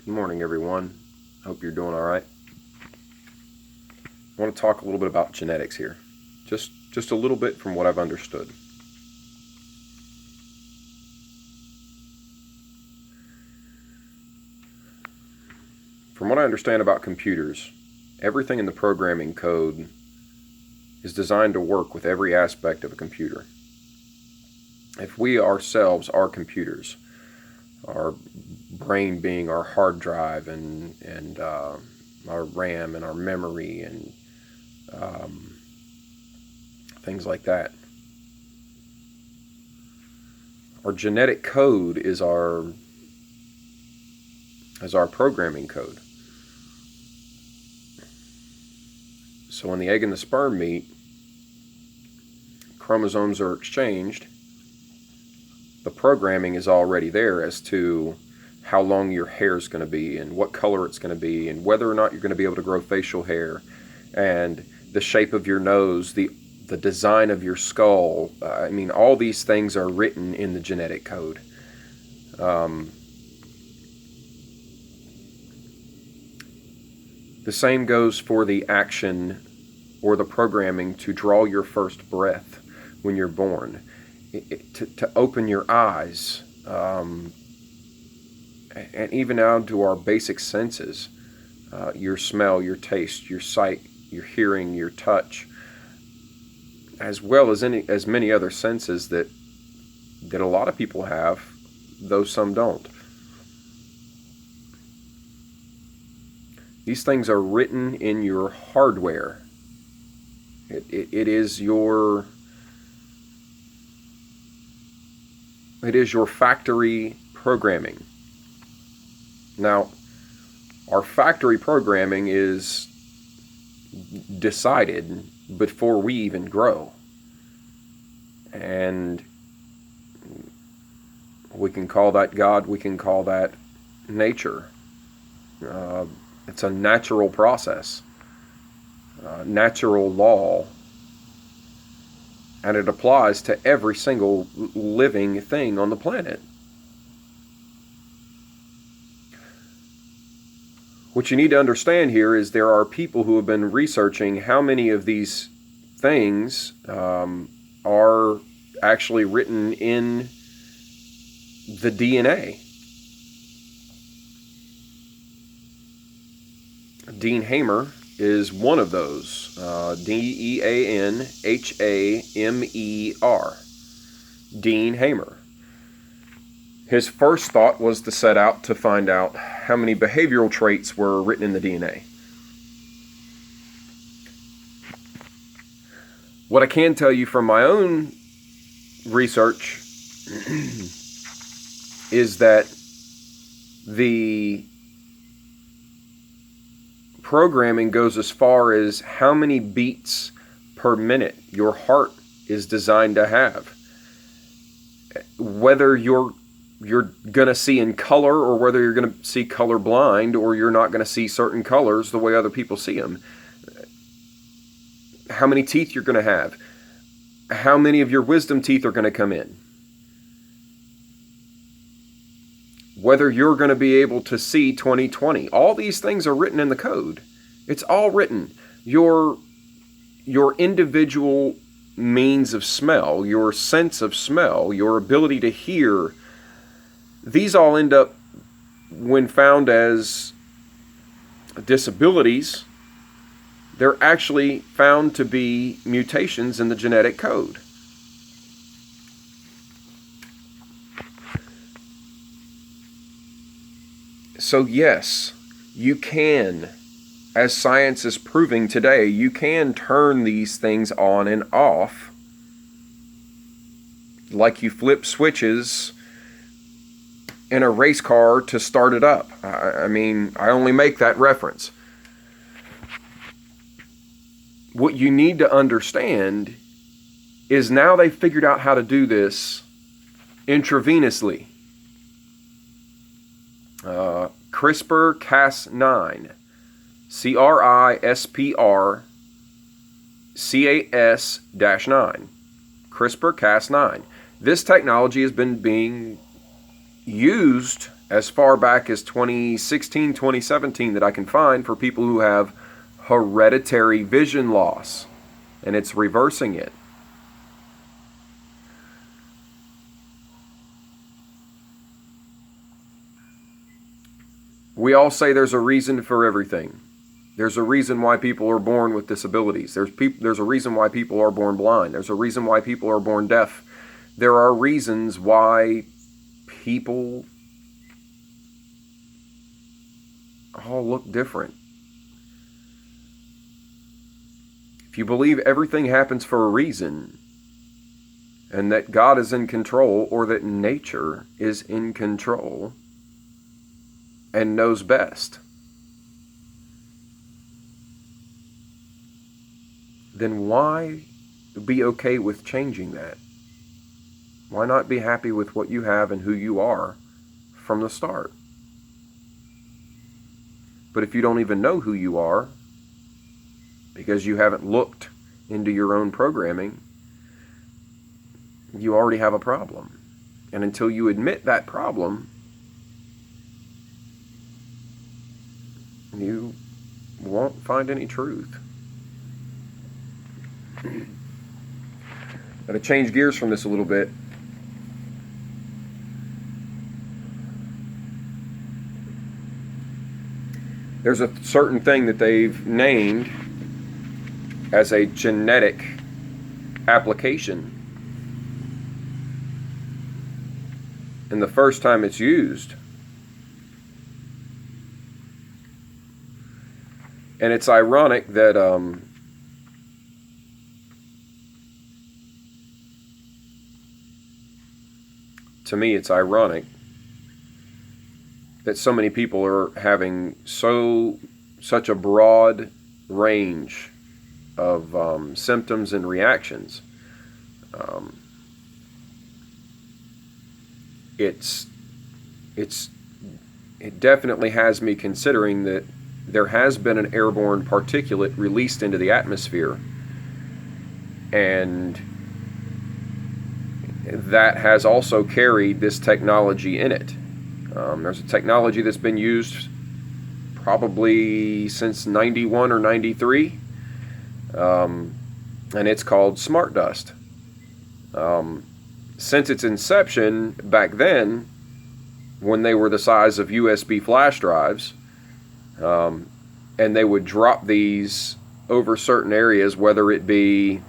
Good morning, everyone. Hope you're doing all right. I want to talk a little bit about genetics here. Just a little bit from what I've understood. From what I understand about computers, everything in the programming code is designed to work with every aspect of a computer. If we ourselves are computers, our brain being our hard drive and our RAM and our memory and things like that. Our genetic code is our programming code. So when the egg and the sperm meet, chromosomes are exchanged. The programming is already there as to how long your hair is going to be and what color it's going to be and whether or not you're going to be able to grow facial hair and the shape of your nose, the design of your skull. All these things are written in the genetic code. The same goes for the action or the programming to draw your first breath when you're born. To open your eyes, and even down to our basic senses, your smell, your taste, your sight, your hearing, your touch, as well as many other senses that a lot of people have, though some don't. These things are written in your hardware. It is your factory programming. Now, our factory programming is decided before we even grow. And we can call that God, we can call that nature. It's a natural process, natural law. And it applies to every single living thing on the planet. What you need to understand here is there are people who have been researching how many of these things are actually written in the DNA. Dean Hamer is one of those. Deanhamer. Dean Hamer. His first thought was to set out to find out how many behavioral traits were written in the DNA. What I can tell you from my own research is that the programming goes as far as how many beats per minute your heart is designed to have. Whether you're going to see in color or whether you're going to see color blind or you're not going to see certain colors the way other people see them. How many teeth you're going to have. How many of your wisdom teeth are going to come in. Whether you're going to be able to see 20/20. All these things are written in the code. It's all written. Your individual means of smell, your sense of smell, your ability to hear, these all end up, when found as disabilities, they're actually found to be mutations in the genetic code. So yes, you can, as science is proving today, you can turn these things on and off like you flip switches in a race car to start it up. I only make that reference. What you need to understand is now they've figured out how to do this intravenously. CRISPR Cas9, CRISPR Cas9, CRISPR Cas9. This technology has been being used as far back as 2016, 2017 that I can find for people who have hereditary vision loss, and it's reversing it. We all say there's a reason for everything. There's a reason why people are born with disabilities. There's a reason why people are born blind. There's a reason why people are born deaf. There are reasons why people all look different. If you believe everything happens for a reason, and that God is in control, or that nature is in control and knows best, then why be okay with changing that? Why not be happy with what you have and who you are from the start? But if you don't even know who you are, because you haven't looked into your own programming, you already have a problem. And until you admit that problem, you won't find any truth. I'm going to change gears from this a little bit. There's a certain thing that they've named as a genetic application. And the first time it's used, and it's ironic that to me it's ironic that so many people are having such a broad range of symptoms and reactions. It definitely has me considering that there has been an airborne particulate released into the atmosphere, and that has also carried this technology in it. There's a technology that's been used probably since 91 or 93, and it's called smart dust. Since its inception back then, when they were the size of USB flash drives, and they would drop these over certain areas, whether it be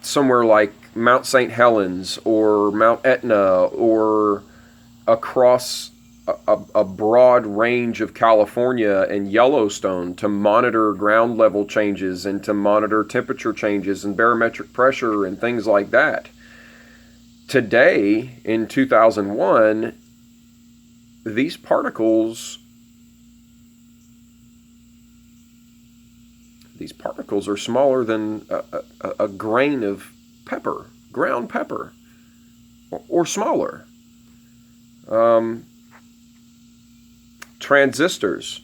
somewhere like Mount St. Helens or Mount Etna, or across a broad range of California and Yellowstone, to monitor ground level changes and to monitor temperature changes and barometric pressure and things like that. Today, in 2001, these particles are smaller than a grain of pepper, ground pepper, or smaller. Transistors,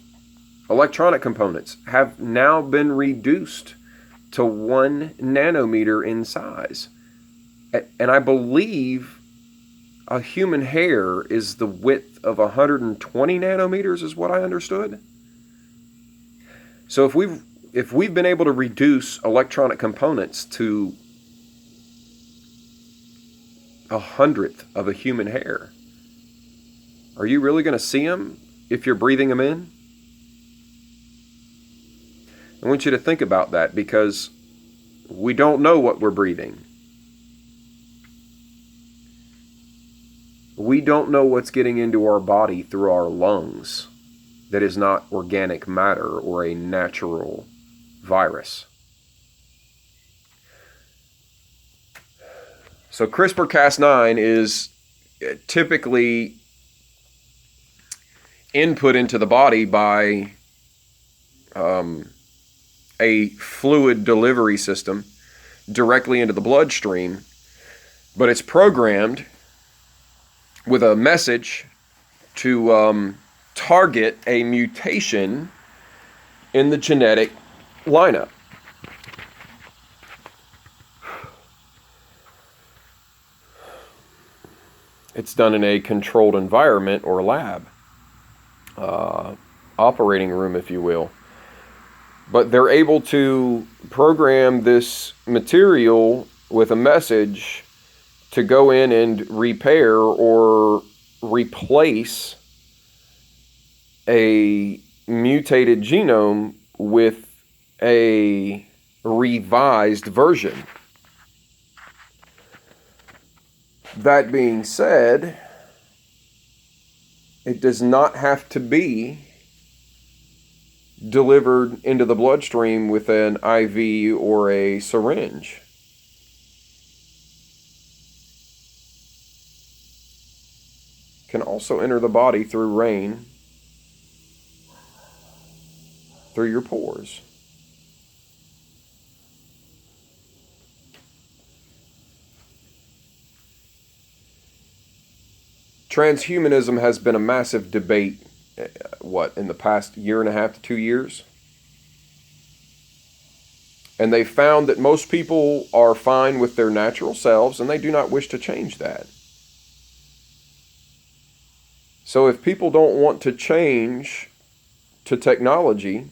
electronic components, have now been reduced to 1 nanometer in size. And I believe a human hair is the width of 120 nanometers, is what I understood. So if we've been able to reduce electronic components to 1/100th of a human hair, are you really going to see them if you're breathing them in? I want you to think about that, because we don't know what we're breathing. We don't know what's getting into our body through our lungs that is not organic matter or a natural virus. So CRISPR-Cas9 is typically input into the body by a fluid delivery system directly into the bloodstream, but it's programmed with a message to target a mutation in the genetic lineup. It's done in a controlled environment or lab, operating room, if you will. But they're able to program this material with a message to go in and repair or replace a mutated genome with a revised version. That being said, it does not have to be delivered into the bloodstream with an IV or a syringe. It can also enter the body through rain, through your pores. Transhumanism has been a massive debate, in the past year and a half to 2 years? And they found that most people are fine with their natural selves and they do not wish to change that. So if people don't want to change to technology,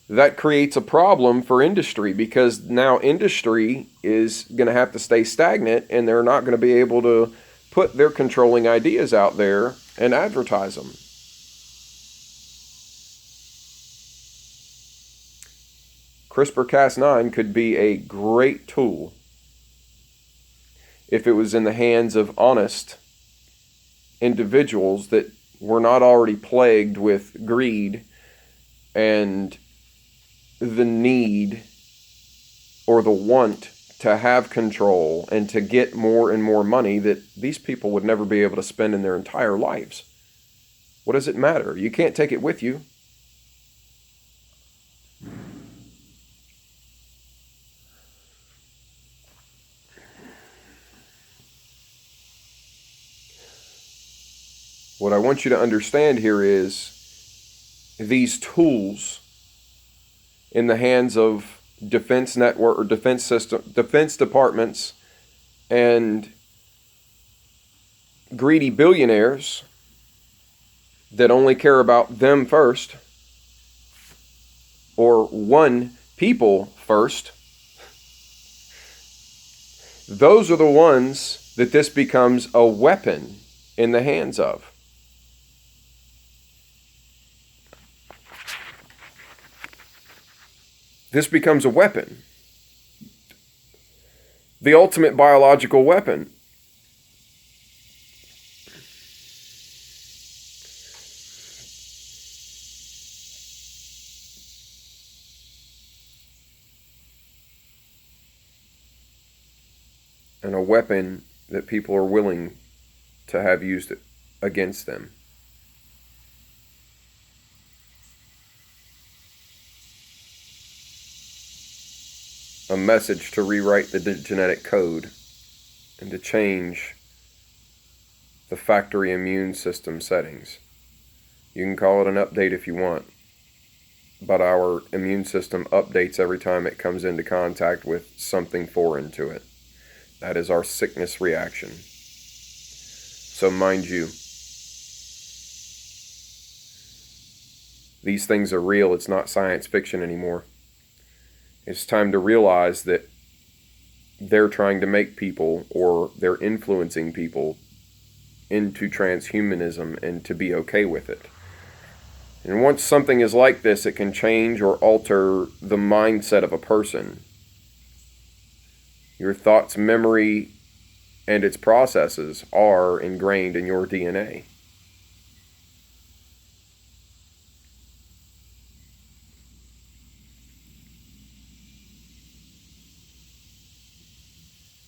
that creates a problem for industry, because now industry is going to have to stay stagnant and they're not going to be able to put their controlling ideas out there and advertise them. CRISPR-Cas9 could be a great tool if it was in the hands of honest individuals that were not already plagued with greed and the need or the want to have control and to get more and more money that these people would never be able to spend in their entire lives. What does it matter? You can't take it with you. What I want you to understand here is these tools in the hands of defense network or defense departments and greedy billionaires that only care about them first, or one people first, those are the ones that this becomes a weapon in the hands of. This becomes a weapon. The ultimate biological weapon. And a weapon that people are willing to have used against them. A message to rewrite the genetic code and to change the factory immune system settings. You can call it an update if you want, but our immune system updates every time it comes into contact with something foreign to it. That is our sickness reaction. So mind you, these things are real. It's not science fiction anymore. It's time to realize that they're trying to make people, or they're influencing people into transhumanism and to be okay with it. And once something is like this, it can change or alter the mindset of a person. Your thoughts, memory, and its processes are ingrained in your DNA.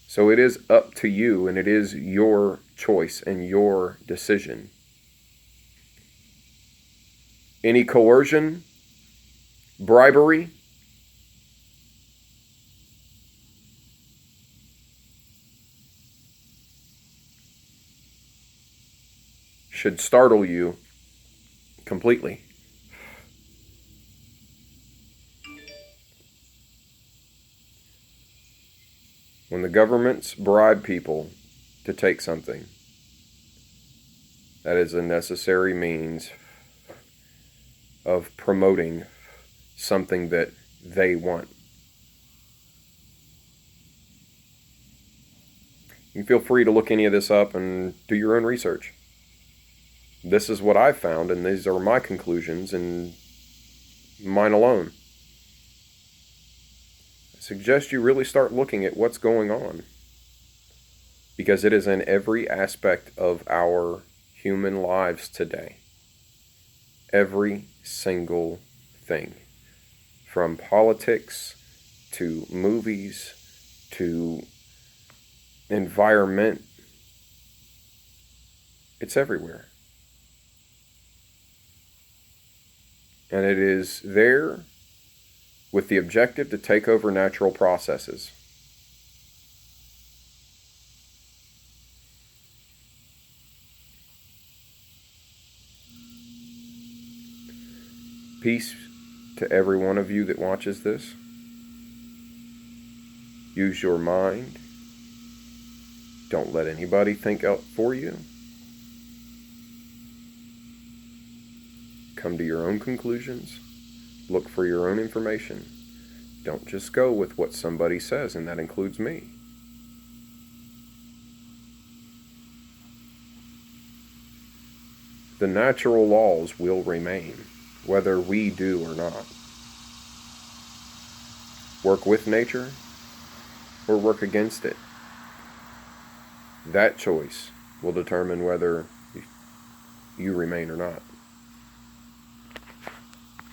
So it is up to you, and it is your choice and your decision. Any coercion, bribery, should startle you completely. When the governments bribe people to take something. That is a necessary means of promoting something that they want. You can feel free to look any of this up and do your own research. This is what I've found, and these are my conclusions, and mine alone. I suggest you really start looking at what's going on, because it is in every aspect of our human lives today. Every single thing. From politics to movies to environment. It's everywhere. And it is there with the objective to take over natural processes. Peace to every one of you that watches this. Use your mind. Don't let anybody think out for you. Come to your own conclusions. Look for your own information. Don't just go with what somebody says, and that includes me. The natural laws will remain, whether we do or not. Work with nature or work against it. That choice will determine whether you remain or not.